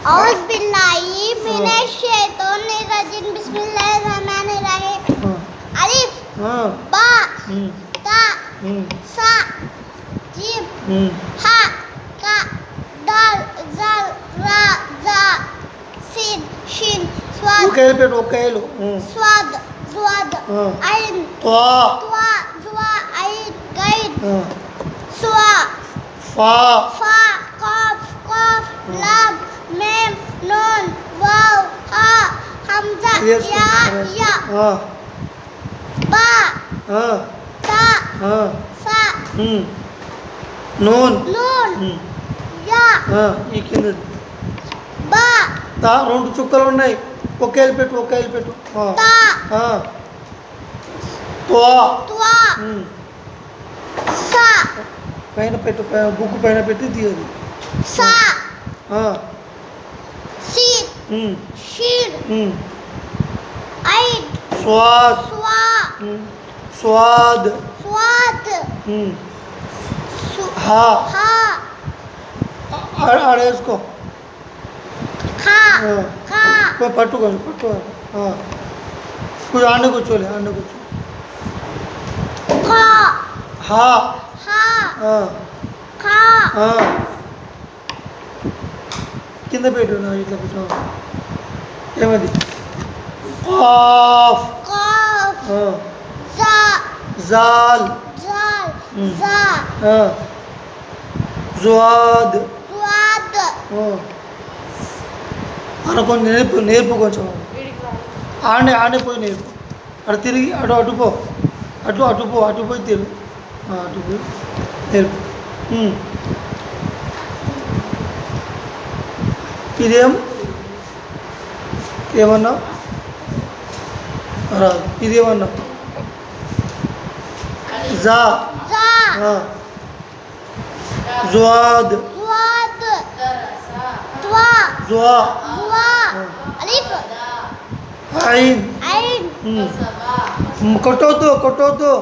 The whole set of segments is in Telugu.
औज़ बिल्लाहि मिनश शैतानिर रजीम बिस्मिल्लाहिर रहमानिर रहीम अलिफ बा ता सा जीम हा का दाल जाल रा जा सीन शिन स्वाद स्वाद स्वाद ऐन त्वा जुआ ऐन गैन सुआ फा फा काफ काफ लाम मेम नून वाव हा हमजा या या बा తా సా నూన్ యా ఈ కింద బా తా రెండు చుక్కలు ఉన్నాయి ఒకేలు పెట్టు తా త్వా త్వా సా పైన పెట్టు బుక్ పైన పెట్టి తీయదు సా సీన్ షీన్ ఐన్ స్వాద్ స్వాద్ స్వాద్ హా హా ఆడేసుకో ఖా ఖా పట్టుకో కొంచెం అండ కూర్చోలే ఖా హా హా ఖా కింద పెట్టు ఇట్లా పెట్టు ఏమది కాఫ్ కాఫ్ జా జాల్ జాల్ జా జువాద్ జువాద్ కొంచెం నేర్పు కొంచెం ఆడే పోయి నేర్పు అటు తిరిగి అటు పో అటు పోయి తిరుగు అటు పోయి నేర్పు ఏమన్నావు రాదు ఇదేమన్నావు జా జా జువాద్ జువాద్ త్వా జువా జువా అలిఫ్ ఐన్ ఐన్ కొట్టొద్దు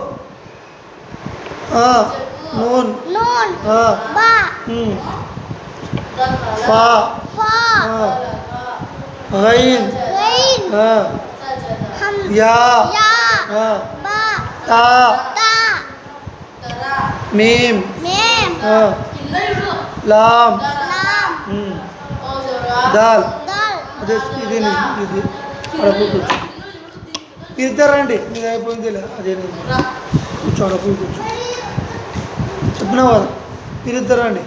నూన్ నూన్ బా ఫా ఫా గైన్ గైన్ హమ్ యా బా తా తా మీమ్ మేమ్ లామ్ లామ్ దాల్ దాల్ అదే ఇది అడపు ఇద్దరండి మీకు అయిపోయింది అదే కూర్చో అడపు కూర్చో చెప్పినా కదా ఇద్దరండి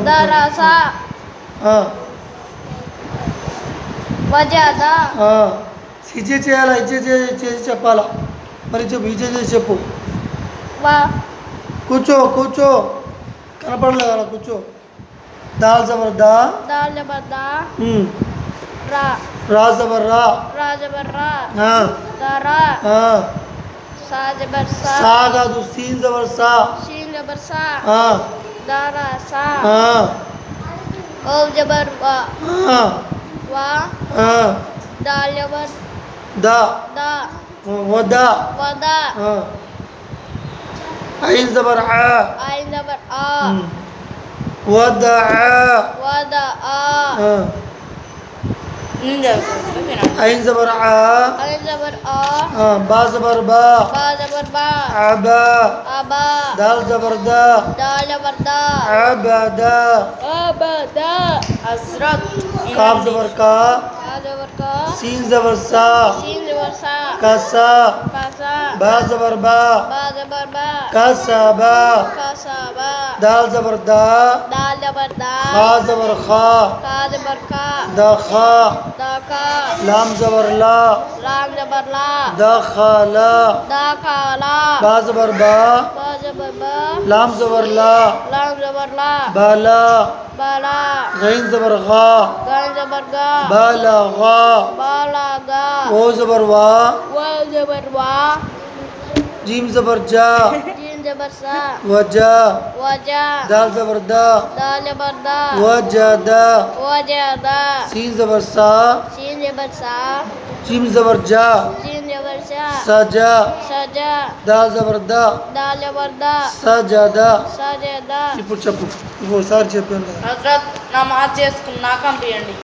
దరస వజద ఇచ్చే చేయాలా చేసి చెప్పాలా మరి చెప్పు ఇచ్చే చేసి చెప్పు వా కూర్చో కనపడలేదు అలా కూర్చో దాల్ జబర్ దా దాల్ జబర్ దా రా రా జబర్ రా రా జబర్ రా దరా సా జబర్ సా సా కాదు సీన్ జబర్ సా షీన్ జబర్ సా దరా సా ఓ జబర్ వా వా దాల్ జబర్ దా దా వదా వదా ఐన్ జబర్ ఆ ఐన్ జబర్ ఆ వదా వదా ఆ ఐన్ జబర్ ఆ ఐన్ జబర్ ఆ బా జబర్ బా బా జబర్ బా అబా అబా దాల్ జబర్ దా దాల్ జబర్ దా అబదా అబదా హజ్రత్ కాఫ్ జబర్ కా కా జబర్ కా సీన్ జబర్ సా షీన్ జబర్ సా కసా కాసా బా జబర్ బా బా జబర్ బా కసబా కాసాబా దాల్ జబర్ దా దాల్ జబర్ దా ఖా జబర్ ఖా కా జబర్ కా దఖా దాకా లామ్ జబర్ లా లామ్ జబర్ లా దఖలా దాకాలా బా జబర్ బా బా జబర్ బా లామ్ జబర్ లా లామ్ జబర్ లా బాలా బాలా గైన్ జబర్ గా గాన్ జబర్ గా బాలగా బాలాగా ఓ జబర్ వా వా జబర్ వా జీమ్ జబర్ జా జీన్ జబర్ సా వజా వజా దాల్ జబర్ దా దాల్ జబర్ దా వజదా వజదా సీన్ జబర్ సా షీన్ జబర్ సా జీమ్ జబర్ జా జీన్ జబర్ ష సజా సజ దా జబర్ దా దాల్ జబర్ దా సజదా సజద ఇప్పుడు చెప్పు ఇంకోసారి చెప్పాను కదా హజరత్ నమాజ్ చేసుకున్నాక పంపించండి